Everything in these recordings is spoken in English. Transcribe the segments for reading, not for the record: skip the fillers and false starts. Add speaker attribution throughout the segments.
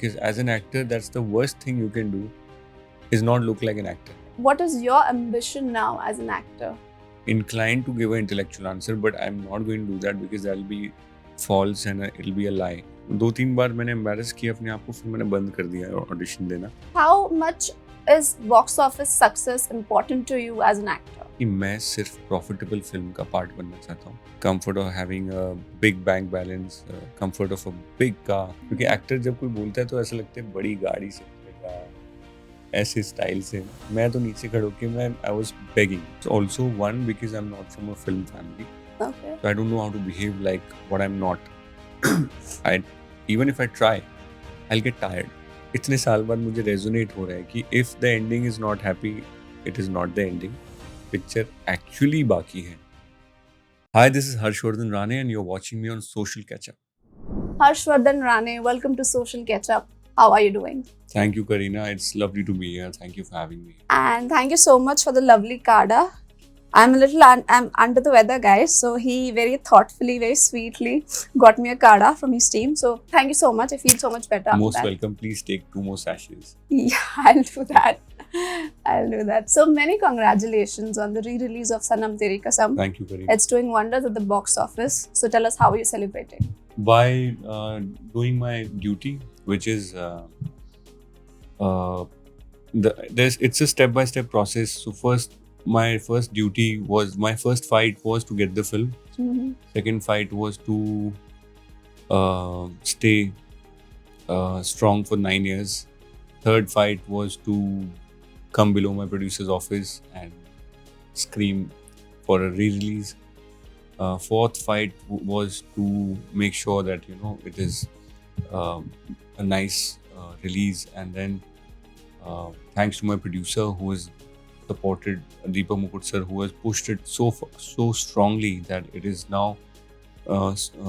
Speaker 1: because as an actor, that's the worst thing you can do, is not look like an actor.
Speaker 2: What is your ambition now as an actor?
Speaker 1: Inclined to give an intellectual answer, but I'm not going to do that because that'll be false and it'll be a lie. 2-3 बार मैंने embarrass किया अपने आप को, फिर मैंने बंद कर दिया audition देना.
Speaker 2: How much is box office success important to you as an actor?
Speaker 1: कि मैं सिर्फ profitable film का part बनना चाहता हूँ. Comfort of having a big bank balance, comfort of a big car. क्योंकि actor जब कोई बोलता है तो ऐसा लगता है बड़ी गाड़ी से चलेगा, ऐसे स्टाइल से. मैं तो नीचे खड़े होके मैं I was begging. So also one because I'm not from a film family.
Speaker 2: Okay.
Speaker 1: So I don't know how to behave like what I'm not. Even if I try, I'll get tired. इतने साल बाद मुझे resonate हो रहा है कि if the ending is not happy, it is not the ending. Picture actually बाकी है. Hi, this is Harshvardhan Rane and you're watching me on Social Catch-Up.
Speaker 2: Harshvardhan Rane, welcome to Social Catch-Up. How are you doing?
Speaker 1: Thank you, Karina. It's lovely to be here. Thank you for having me.
Speaker 2: And thank you so much for the lovely Kada. I'm under the weather, guys. So he very thoughtfully, very sweetly got me a Kada from his team. So thank you so much. I feel so much better.
Speaker 1: Most
Speaker 2: after that.
Speaker 1: welcome. Please take 2 more sachets.
Speaker 2: Yeah, I'll do that. I'll do that. So many congratulations on the re-release of Sanam Teri Kasam.
Speaker 1: Thank you, Karina.
Speaker 2: It's doing wonders at the box office. So tell us, how are you celebrating?
Speaker 1: By doing my duty, which is it's a step-by-step process. So my first fight was to get the film.
Speaker 2: Mm-hmm.
Speaker 1: Second fight was to stay strong for 9 years. Third fight was to come below my producer's office and scream for a re-release. Fourth fight was to make sure that it is a nice release, and then thanks to my producer who has supported, Deepa Mukut sir, who has pushed it so strongly that it is now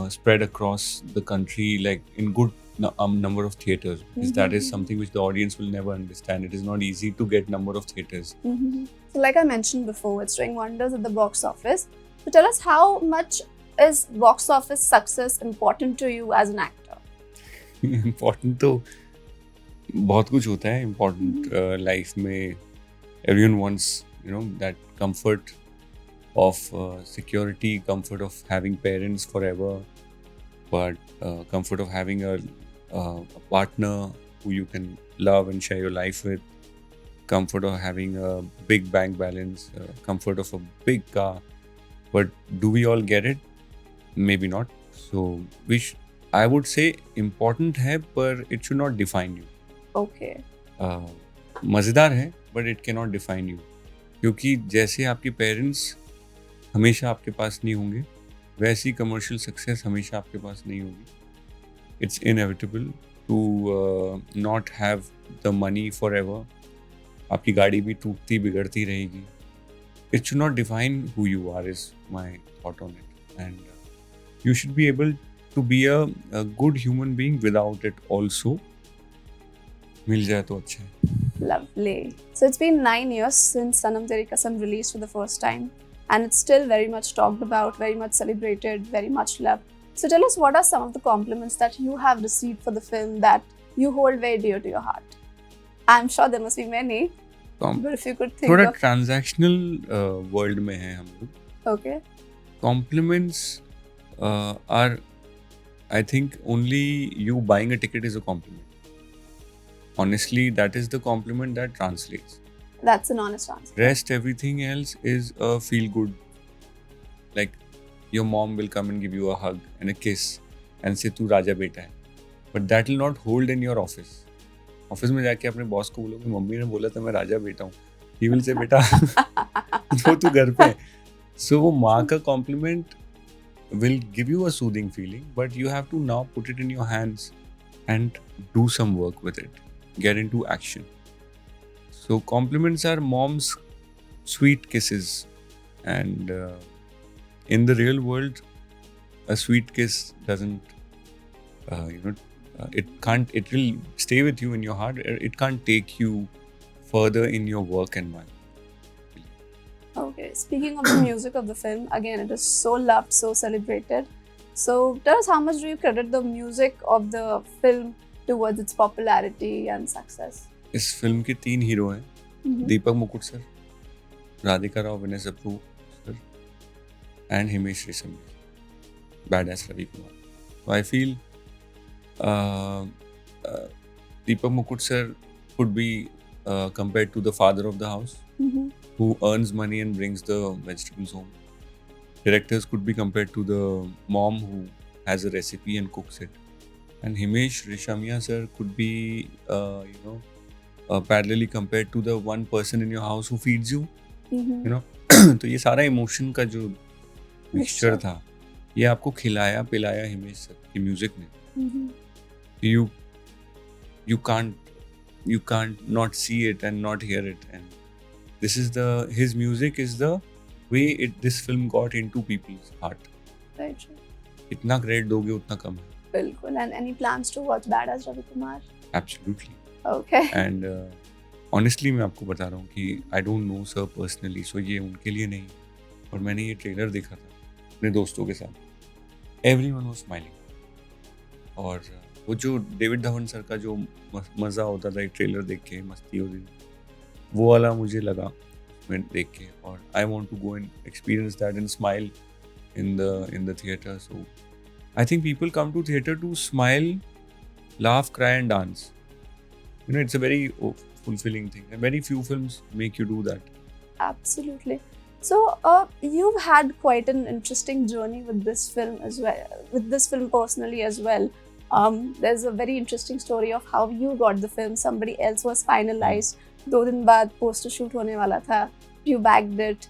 Speaker 1: spread across the country, like in good number of theaters. Because that is something which the audience will never understand. It is not easy to get number of theaters.
Speaker 2: Mm-hmm. So like I mentioned before, it's doing wonders at the box office. So tell us, how much is box office success important to you as an actor?
Speaker 1: Important तो बहुत कुछ होता है important life में. Everyone wants that comfort of security, comfort of having parents forever, but comfort of having a partner who you can love and share your life with, comfort of having a big bank balance, comfort of a big car. But do we all get it? Maybe not. So I would say important है, पर it should not define you.
Speaker 2: Okay.
Speaker 1: मज़ेदार है, but it cannot define you. क्योंकि जैसे आपके parents हमेशा आपके पास नहीं होंगे, वैसी कमर्शियल सक्सेस हमेशा आपके पास नहीं होगी. It's inevitable to not have the money forever. आपकी गाड़ी भी टूटती बिगड़ती रहेगी. It should not define who you are is my thought on it. And you should be able to be a good human being without it also. मिल जाए तो अच्छा है.
Speaker 2: Lovely. So it's been 9 years since Sanam Teri Kasam released for the first time, and it's still very much talked about, very much celebrated, very much loved. So tell us, what are some of the compliments that you have received for the film that you hold very dear to your heart? I'm sure there must be many, but if you could think
Speaker 1: थोड़ा
Speaker 2: of...
Speaker 1: transactional world में है हम लोग.
Speaker 2: Okay.
Speaker 1: Compliments are, I think, only you buying a ticket is a compliment. Honestly, that is the compliment that translates.
Speaker 2: That's an honest answer.
Speaker 1: Rest, everything else is a feel good. Like your mom will come and give you a hug and a kiss and say तू राजा बेटा है. But that will not hold in your office. Office में जाके अपने boss को बोलोगे mummy ने बोला था मैं राजा बेटा हूँ. He will say बेटा वो तू घर पे है. So वो माँ का compliment will give you a soothing feeling, but you have to now put it in your hands and do some work with it. Get into action. So compliments are mom's sweet kisses, and in the real world, a sweet kiss doesn't, it will stay with you in your heart. It can't take you further in your work environment.
Speaker 2: Okay, speaking of the music of the film, again, it is so loved, so celebrated. So tell us, how much do you credit the music of the film towards its popularity and success?
Speaker 1: इस film के 3 hero हैं, दीपक मुकुट sir, Radhika Rao Vinay Sapru sir and Himesh Reshammiya, badass Ravi Kumar. So I feel Deepak Mukut sir could be compared to the father of the house, who earns money and brings the vegetables home. Directors could be compared to the mom who has a recipe and cooks it. And Himesh Reshammiya sir could be, parallelly compared to the one person in your house who feeds you. तो ये सारा emotion का जो mixture था, ये आपको खिलाया पिलाया हिमेश सर की म्यूजिक ने. You can't not see it and not hear it, and his music is the way this film got into people's heart.
Speaker 2: Right.
Speaker 1: इतना क्रेडिट दोगे उतना कम है.
Speaker 2: बिल्कुल. And any plans to watch Badass Ravi Kumar?
Speaker 1: Absolutely.
Speaker 2: Okay.
Speaker 1: And honestly मैं आपको बता रहा हूँ कि I don't know sir personally, so ये उनके लिए नहीं. और मैंने ये ट्रेलर देखा था अपने दोस्तों के साथ. Everyone was smiling. और वो जो डेविड धवन सर का जो मज़ा होता था एक ट्रेलर देख के, मस्ती होती थी, वो वाला मुझे लगा मैं देख के. और I want to go and experience that and smile in the theater. So I think people come to theater to smile, laugh, cry and dance. It's a very fulfilling thing, and very few films make you do that.
Speaker 2: Absolutely. So you've had quite an interesting journey with this film as well, with this film personally as well. There's a very interesting story of how you got the film. Somebody else was finalized. 2 दिन बाद poster shoot होने वाला था. You bagged it.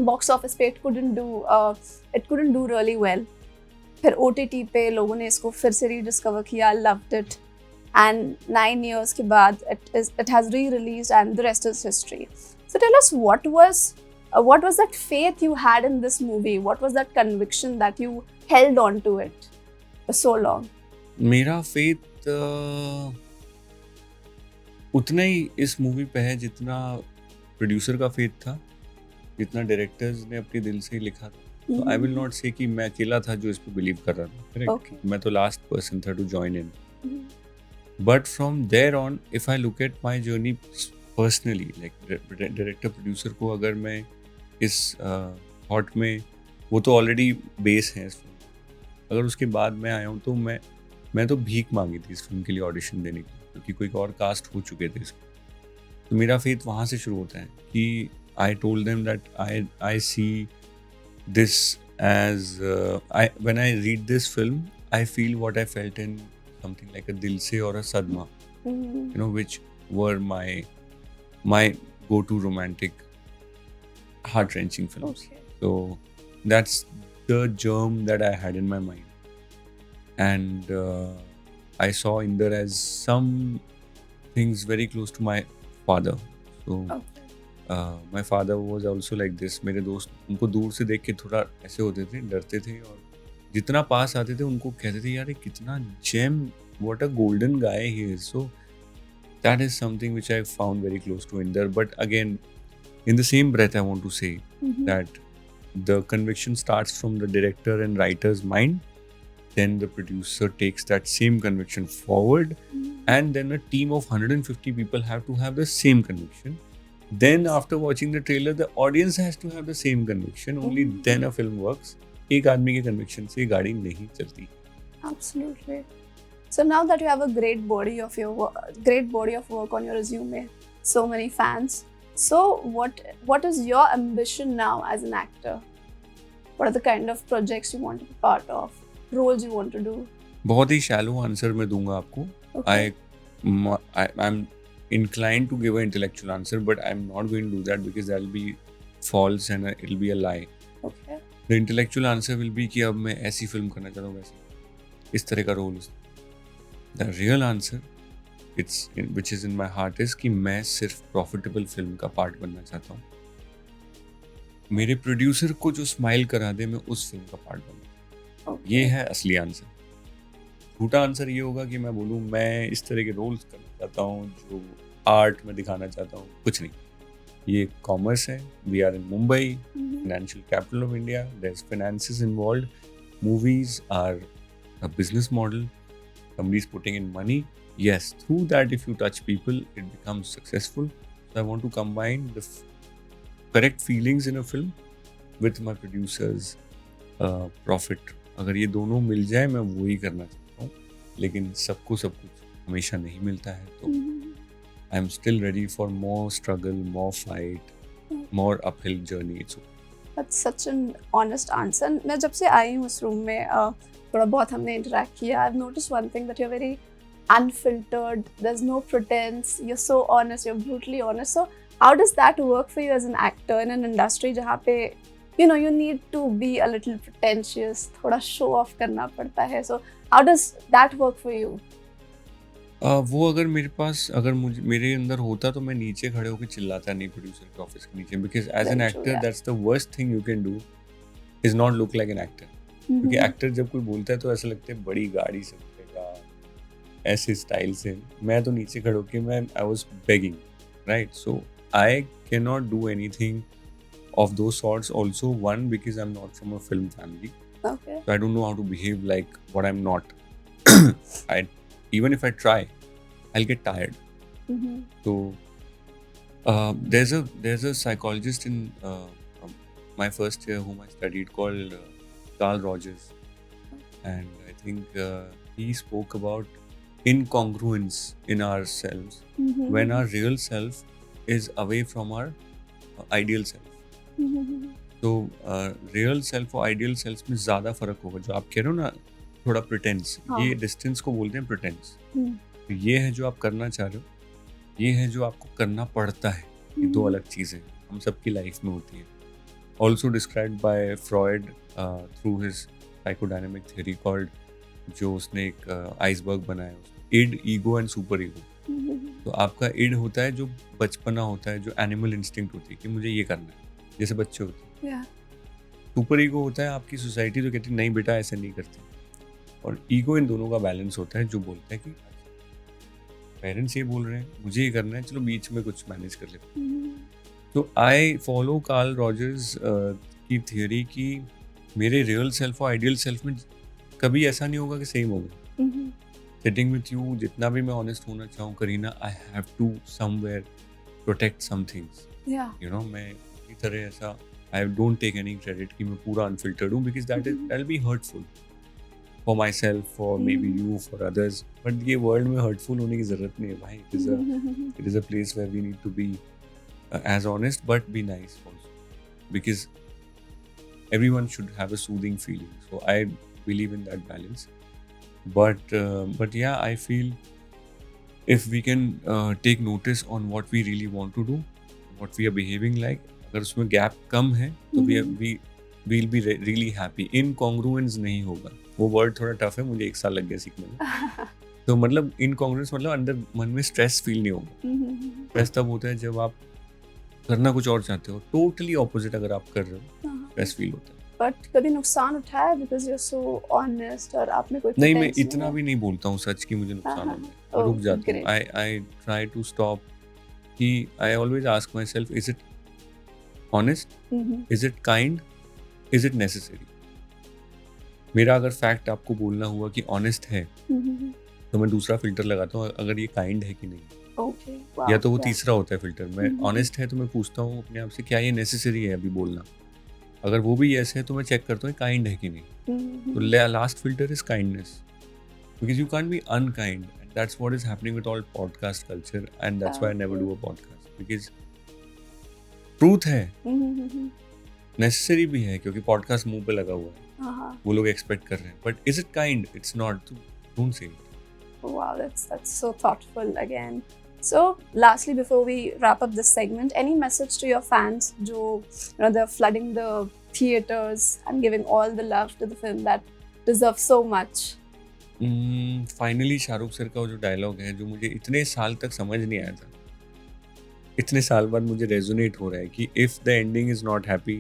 Speaker 2: Box office पे it couldn't do really well. फिर OTT पे लोगों ने इसको फिर से rediscover किया, loved it. And 9 years के बाद it has re-released and the rest is history. So tell us, what was that faith you had in this movie? What was that conviction that you held on to it for so long?
Speaker 1: मेरा faith उतना ही इस movie पे है जितना producer का faith था, जितना directors ने अपने दिल से लिखा था. So I will not say कि मैं अकेला था जो इस पे बिलीव कर रहा था. Correct?
Speaker 2: Okay.
Speaker 1: मैं तो लास्ट पर्सन था to join in. But from there on, if I look at my journey personally, like director producer को अगर मैं इस थॉट में, वो तो ऑलरेडी बेस है इस फिल्म, अगर उसके बाद मैं आया हूँ तो मैं तो भीख मांगी थी इस फिल्म के लिए ऑडिशन देने की, क्योंकि कोई और कास्ट हो चुके थे इसको. तो मेरा फेथ वहाँ से शुरू होता है कि I told them that I see this as when I read this film I feel what I felt in something like a Dil Se or a Sadma, which were my go-to romantic, heart-wrenching films.
Speaker 2: Okay.
Speaker 1: So that's the germ that I had in my mind, and I saw Inder as some things very close to my father. So my father was also like this. मेरे दोस्त उनको दूर से देख के थोड़ा ऐसे होते थे, डरते थे, और जितना पास आते थे उनको कहते थे यार कितना GeM, what a golden guy he is. So that is something which I found very close to Inder. But again, in the same breath, I want to say that the conviction starts from the director and writer's mind. Then the producer takes that same conviction forward, and then a team of 150 people have to have the same conviction. Then after watching the trailer, the audience has to have the same conviction. Only then a film works. एक आदमी के conviction से गाड़ी नहीं चलती.
Speaker 2: Absolutely. So now that you have a great body of work on your resume, so many fans. So what is your ambition now as an actor? What are the kind of projects you want to be part of? Roles you want to do?
Speaker 1: बहुत ही shallow answer मैं दूंगा आपको.
Speaker 2: Okay.
Speaker 1: I'm inclined to give an intellectual answer, but I'm not going to do that because that'll be false and it'll be a lie.
Speaker 2: Okay.
Speaker 1: The intellectual answer will be कि अब मैं ऐसी film करना चाहता हूँ, वैसे इस तरह का role. The real answer, which is in my heart, is कि मैं सिर्फ प्रॉफिटेबल फिल्म का पार्ट बनना चाहता हूँ. मेरे प्रोड्यूसर को जो स्माइल करा दे, मैं उस फिल्म का पार्ट बनूँ. ये है असली आंसर. झूठा आंसर ये होगा कि मैं बोलूँ मैं इस तरह के रोल्स करना चाहता हूँ जो आर्ट में दिखाना चाहता हूँ. कुछ नहीं. ये कॉमर्स है. We are in Mumbai, financial capital of India. There's finances involved. Movies are a business model. somebody is putting in money. Yes, through that, if you touch people, it becomes successful. So I want to combine the correct feelings in a film with my producers profit. अगर ये दोनों मिल जाए मैं वही करना चाहता हूँ, लेकिन सबको सब कुछ हमेशा नहीं मिलता है, तो I am still ready for more struggle, more fight, more uphill journey. It's
Speaker 2: That's such an honest answer. मैं जब से आई हूँ उस रूम में थोड़ा बहुत हमने interact किया. I've noticed one thing, that you're very unfiltered. There's no pretense. You're so honest. You're brutally honest. So how does that work for you as an actor in an industry जहाँ पे you need to be a little pretentious, थोड़ा show off करना पड़ता है. So how does that work for you?
Speaker 1: वो अगर मेरे पास, अगर मुझे मेरे अंदर होता तो मैं नीचे खड़े होकर चिल्लाता नहीं प्रोड्यूसर के ऑफिस के नीचे, because as an
Speaker 2: Very true,
Speaker 1: actor
Speaker 2: yeah.
Speaker 1: That's the worst thing you can do is not look like an actor. क्योंकि एक्टर जब कोई बोलता है तो ऐसा लगता है बड़ी गाड़ी से बोलेगा, ऐसे स्टाइल से. मैं तो नीचे खड़े होकर मैं I was begging, right. So I can not do anything of those sorts. Also, one, because I'm not from a film family,
Speaker 2: Okay.
Speaker 1: so I don't know how to behave like what I'm not. I Even if I try, I'll get tired. So there's a psychologist in my first year whom I studied called Carl Rogers, and I think he spoke about incongruence in ourselves when our real self is away from our ideal self. तो real self और ideal self में ज़्यादा फर्क होगा. जो आप कह रहे हो ना थोड़ा प्रिटेंस, ये डिस्टेंस को बोलते हैं प्रिटेंस. तो ये है जो आप करना चाह रहे हो, ये है जो आपको करना पड़ता है. ये दो अलग चीज़ें हम सबकी लाइफ में होती हैं. Also described by Freud through his psychodynamic theory called, जो उसने एक आइसबर्ग बनाया, id, ego and super ego. तो आपका इड होता है जो बचपना होता है, जो एनिमल इंस्टिंक्ट होती है कि मुझे ये करना है, जैसे बच्चे होते हैं. सुपर ईगो होता है आपकी सोसाइटी जो कहती है नहीं बेटा ऐसे नहीं करते. और ईगो इन दोनों का बैलेंस होता है, जो बोलता है कि पेरेंट्स ये बोल रहे हैं, मुझे ये करना है, चलो बीच में कुछ मैनेज कर लेते हैं. तो आई फॉलो कार्ल रॉजर्स की थियोरी कि मेरे रियल सेल्फ और आइडियल सेल्फ में कभी ऐसा नहीं होगा कि सेम होगा. सिटिंग विथ यू, जितना भी मैं ऑनेस्ट होना चाहूँ Kareena, I have to somewhere protect some things. You know, मैं तरह ऐसा I don't take any credit कि मैं पूरा अनफिल्टर्ड हूँ, because that will be hurtful for myself, for maybe you, for others. But ये वर्ल्ड में hurtful होने की जरूरत नहीं है भाई. It is a place where we need to be as honest but be nice also, because everyone should have a soothing feeling. So I believe in that balance. But yeah, I feel if we can take notice on what we really want to do, what we are behaving like, अगर उसमें gap कम है तो we'll be really happy. Incongruence नहीं होगा. वो word थोड़ा tough है, मुझे 1 साल लग गया सीखने में. तो मतलब incongruence मतलब अंदर मन में स्ट्रेस फील नहीं होगा. स्ट्रेस तब होता है जब आप करना कुछ और चाहते हो, टोटली ऑपोजिट अगर आप कर रहे हो स्ट्रेस फील होता है.
Speaker 2: बट कभी नुकसान उठाया because you are so honest और आपने कोई
Speaker 1: नहीं, मैं इतना भी नहीं बोलता हूँ सच कि मुझे नुकसान हो जाए, रुक जाता हूँ. आई ट्राई टू स्टॉप कि I always ask my self, is it honest, is it kind, is it necessary. मेरा अगर फैक्ट आपको बोलना हुआ कि ऑनेस्ट है तो मैं दूसरा फिल्टर लगाता हूँ, अगर ये काइंड है कि नहीं.
Speaker 2: Okay, wow,
Speaker 1: या तो वो तीसरा होता है फिल्टर. मैं ऑनेस्ट है तो मैं पूछता हूँ अपने आप से क्या ये नेसेसरी है अभी बोलना. अगर वो भी यस है तो मैं चेक करता हूँ काइंड है कि नहीं. तो last filter is kindness, because you can't be unkind. That's what is happening with all podcast culture, and that's why I never do a podcast, because truth है, नेसेसरी भी है, क्योंकि पॉडकास्ट मुंह पे लगा हुआ है, वो लोग एक्सपेक्ट कर रहे हैं. But is it kind? It's not. Don't say it.
Speaker 2: Wow, that's so thoughtful again. So, lastly, before we wrap up this segment, any message to your fans? जो they're flooding the theaters and giving all the love to the film that deserves so much.
Speaker 1: Finally Shahrukh sir का जो dialogue है, जो मुझे इतने साल तक समझ नहीं आया था, इतने साल बाद मुझे रेजोनेट हो रहा है कि if the ending is not happy,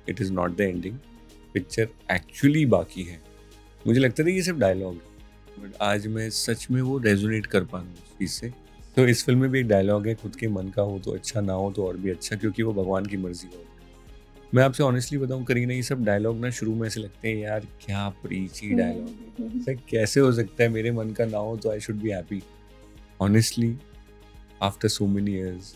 Speaker 1: it is not the ending. Picture actually बाकी है. मुझे लगता था ये सिर्फ डायलॉग है, बट आज मैं सच में वो रेजोनेट कर पा रहा हूँ उस चीज़ से. तो इस फिल्म में भी एक डायलॉग है, खुद के मन का हो तो अच्छा, ना हो तो और भी अच्छा, क्योंकि वो भगवान की मर्जी हो. मैं आपसे ऑनेस्टली बताऊं करीना, ये सब डायलॉग ना शुरू में ऐसे लगते हैं यार क्या प्रीची डायलॉग है, ऐसा कैसे हो सकता है, मेरे मन का ना हो तो I should be happy. Honestly after so many years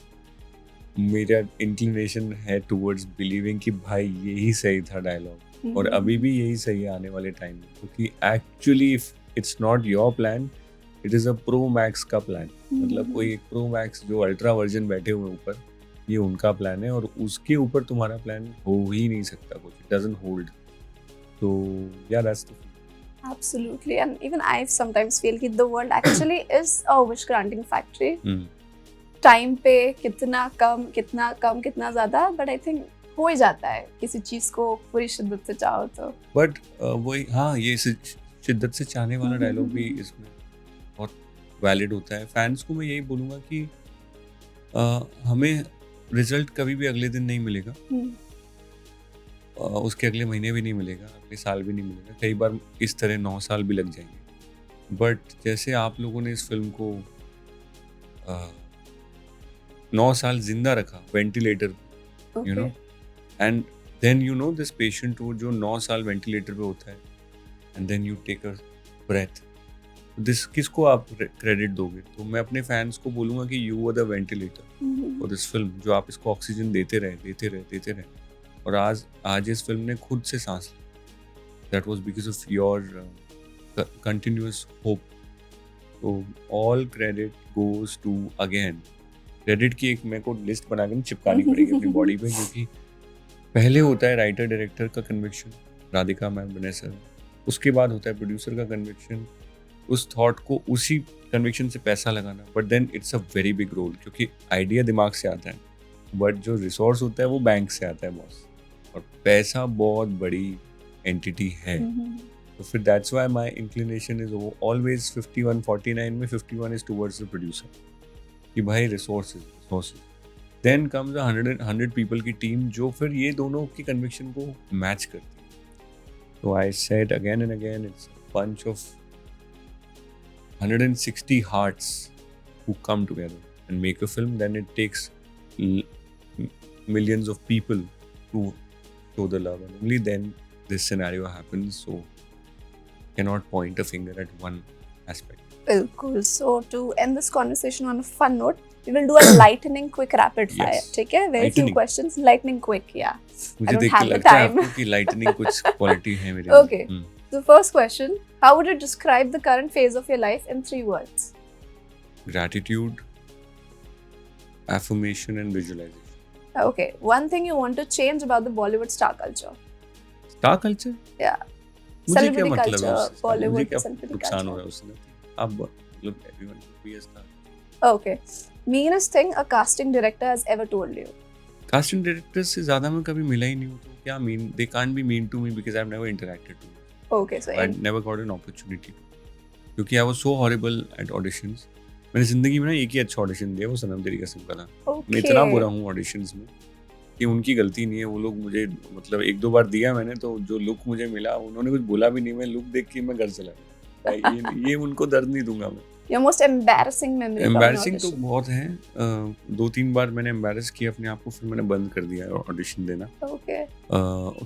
Speaker 1: मेरा इंक्लिनेशन है टुवर्ड्स बिलीविंग कि भाई यही सही था डायलॉग, और अभी भी यही सही है आने वाले टाइम में, क्योंकि actually if it's not your plan, it is a pro max का प्लान। मतलब कोई एक प्रो मैक्स जो अल्ट्रा वर्जन बैठे हुए ऊपर, ये उनका प्लान है, और उसके ऊपर तुम्हारा प्लान हो ही नहीं सकता कुछ, इट डजंट होल्ड। तो या that's the
Speaker 2: Absolutely, and even I sometimes feel that the world actually is a wish granting factory. Time पे कितना कम कितना ज्यादा, बट आई थिंक हो ही जाता है किसी चीज को पूरी शिद्दत से चाहो तो।
Speaker 1: बट वही, हाँ, ये शिद्दत से चाहने वाला डायलॉग भी इसमें बहुत वैलिड होता है। फैंस को मैं यही बोलूँगा कि हमें रिजल्ट कभी भी अगले दिन नहीं मिलेगा, उसके अगले महीने भी नहीं मिलेगा, अगले साल भी नहीं मिलेगा, कई बार इस तरह 9 साल भी लग जाएंगे। बट जैसे आप लोगों ने इस फिल्म को 9 साल जिंदा रखा ventilator, you know, and then you know this patient वो जो 9 साल वेंटिलेटर पे होता है, and then you take a breath, this किसको आप क्रेडिट दोगे? तो मैं अपने फैंस को बोलूँगा कि you were the ventilator for this film, जो आप इसको ऑक्सीजन देते रहे, और आज इस फिल्म ने खुद से सांस ली। That was because of your continuous hope. तो all credit goes to, again credit की एक मेरे को लिस्ट बना के चिपकानी पड़ेगी अपनी बॉडी पे, क्योंकि पहले होता है राइटर डायरेक्टर का कन्विक्शन, राधिका मैम, वनेसा, उसके बाद होता है प्रोड्यूसर का कन्विक्शन, उस थॉट को, उसी कन्विक्शन से पैसा लगाना, but then it's a very big role, क्योंकि आइडिया दिमाग से आता है, बट जो रिसोर्स होता है वो बैंक से आता है बॉस, और पैसा बहुत बड़ी एंटिटी है। तो फिर that's why my inclination is always 51-49 में 51 इज टुवर्ड्स द प्रोड्यूसर, कि भाई रिसोर्सेज, देन कम्स 100 पीपल की टीम जो फिर ये दोनों की कन्विक्शन को मैच करती है। तो I said again and again, it's a bunch of 160 hearts who come together and make a film. Then it takes millions of people to show the love, and only then this scenario happens. So cannot point a finger at one aspect.
Speaker 2: Cool. So to end this conversation on a fun note, we will do a lightning quick rapid fire.
Speaker 1: Yes.
Speaker 2: ठीक है? Very few
Speaker 1: Lightning.
Speaker 2: questions. Lightning quick, yeah. I
Speaker 1: मुझे
Speaker 2: don't
Speaker 1: देख के
Speaker 2: have the
Speaker 1: लगता है
Speaker 2: time.
Speaker 1: आपको कि lightning कुछ quality है मेरे
Speaker 2: Okay.
Speaker 1: में।
Speaker 2: So first question, how would you describe the current phase of your life in 3 words?
Speaker 1: Gratitude, affirmation and visualization.
Speaker 2: Okay. One thing you want to change about the Bollywood star culture?
Speaker 1: Star culture?
Speaker 2: Yeah.
Speaker 1: मुझे क्या
Speaker 2: Celebrity
Speaker 1: मतलब है
Speaker 2: culture,
Speaker 1: उससे? मुझे
Speaker 2: Bollywood
Speaker 1: क्या
Speaker 2: celebrity
Speaker 1: नुकसान हो
Speaker 2: culture.
Speaker 1: रहा है उससे? आप मतलब everyone should be a star.
Speaker 2: Okay. Meanest thing a casting director has ever told you?
Speaker 1: Casting directors से ज़्यादा मैं कभी मिला ही नहीं हूँ, तो क्या mean? They can't be mean to me because I've never interacted to them.
Speaker 2: Okay, so
Speaker 1: I never got an opportunity. क्योंकि I was so horrible at auditions. मैंने जिंदगी में ना एक ही अच्छा ऑडिशन दिया, वो सनम तेरी कसम का था। मैं इतना बुरा हूँ ऑडिशंस में कि उनकी गलती नहीं है, वो लोग मुझे मतलब 1-2 बार दिया मैंने, तो जो लुक मुझे मिला, उन्होंने कुछ बोला भी नहीं, मैं लुक देख के मैं घर चला गया। ये उनको दर्द नहीं दूंगा मैं।
Speaker 2: Your most embarrassing memory from an
Speaker 1: embarrassing तो
Speaker 2: audition?
Speaker 1: बहुत है, 2-3 बार मैंने एम्बैरस किया अपने आप को, फिर मैंने बंद कर दिया ऑडिशन देना।
Speaker 2: Okay.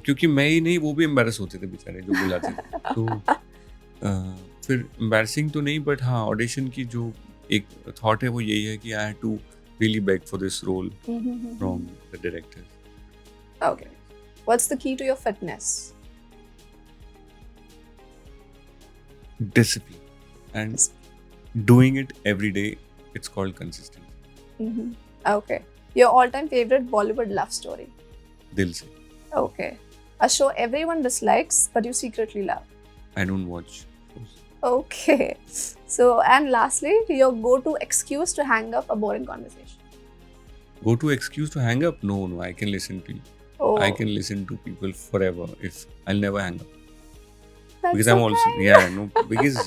Speaker 1: क्योंकि मैं ही नहीं, वो भी एम्बैरस होते थे बेचारे जो बुलाते थे। तो फिर एम्बैरसिंग तो नहीं, बट हाँ ऑडिशन की जो एक थॉट है वो यही है कि I had to really beg for this role from the director.
Speaker 2: Okay. What's the key to your fitness?
Speaker 1: Discipline and doing it every day. It's called consistency.
Speaker 2: Okay. Your all-time favorite Bollywood love story?
Speaker 1: दिल से।
Speaker 2: Okay. A show everyone dislikes but you secretly love?
Speaker 1: I don't watch shows.
Speaker 2: Okay. So, and lastly, your go-to excuse to hang up a boring conversation?
Speaker 1: Go to excuse to hang up? No, I can listen to you.
Speaker 2: Oh,
Speaker 1: I can listen to people forever. If I'll never hang up
Speaker 2: that's
Speaker 1: because I'm also
Speaker 2: okay.
Speaker 1: because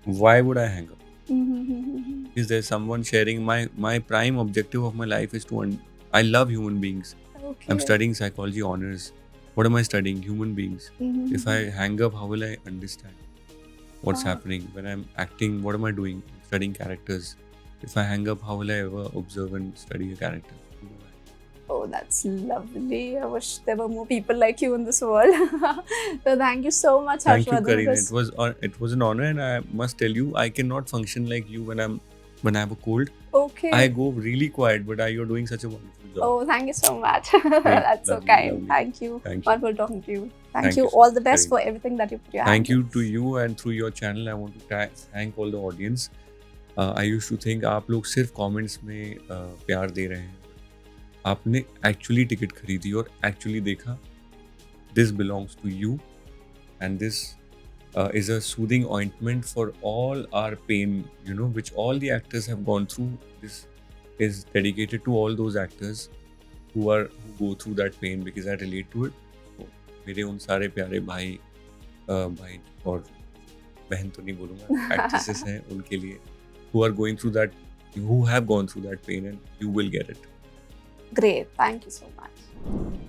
Speaker 1: why would I hang up? Is there someone sharing my prime objective of my life is to I love human beings.
Speaker 2: Okay.
Speaker 1: I'm studying psychology honors. What am I studying? Human beings. If I hang up, how will I understand what's happening? When I'm acting, what am I doing? I'm studying characters. If I hang up, how will I ever observe and study a character?
Speaker 2: Oh, that's lovely. I wish there were more people like you in this world. So thank you so much,
Speaker 1: Thank you,
Speaker 2: Harshvardhan.
Speaker 1: Karina. It was an honor, and I must tell you, I cannot function like you when I have a cold.
Speaker 2: Okay.
Speaker 1: I go really quiet, but you're doing such a wonderful job.
Speaker 2: Oh, thank you so much.
Speaker 1: Great,
Speaker 2: That's so
Speaker 1: lovely,
Speaker 2: kind.
Speaker 1: lovely.
Speaker 2: Thank you.
Speaker 1: Thank you.
Speaker 2: Wonderful talking to you. Thank
Speaker 1: Thank
Speaker 2: you.
Speaker 1: you so
Speaker 2: All the
Speaker 1: much,
Speaker 2: best
Speaker 1: Karina.
Speaker 2: for everything that you put your
Speaker 1: Thank
Speaker 2: hand
Speaker 1: you
Speaker 2: in.
Speaker 1: to you, and through your channel, I want to thank all the audience. I used to think आप लोग सिर्फ comments में प्यार दे रहे हैं. आपने actually ticket खरीदी और actually देखा. This belongs to you, and this is a soothing ointment for all our pain, you know, which all the actors have gone through. This is dedicated to all those actors who go through that pain, because I relate to it. So, मेरे उन सारे प्यारे भाई और बहन तो नहीं बोलूँगा, actresses हैं उनके लिए, who are going through that, who have gone through that pain, and you will get it.
Speaker 2: Great. Thank you so much.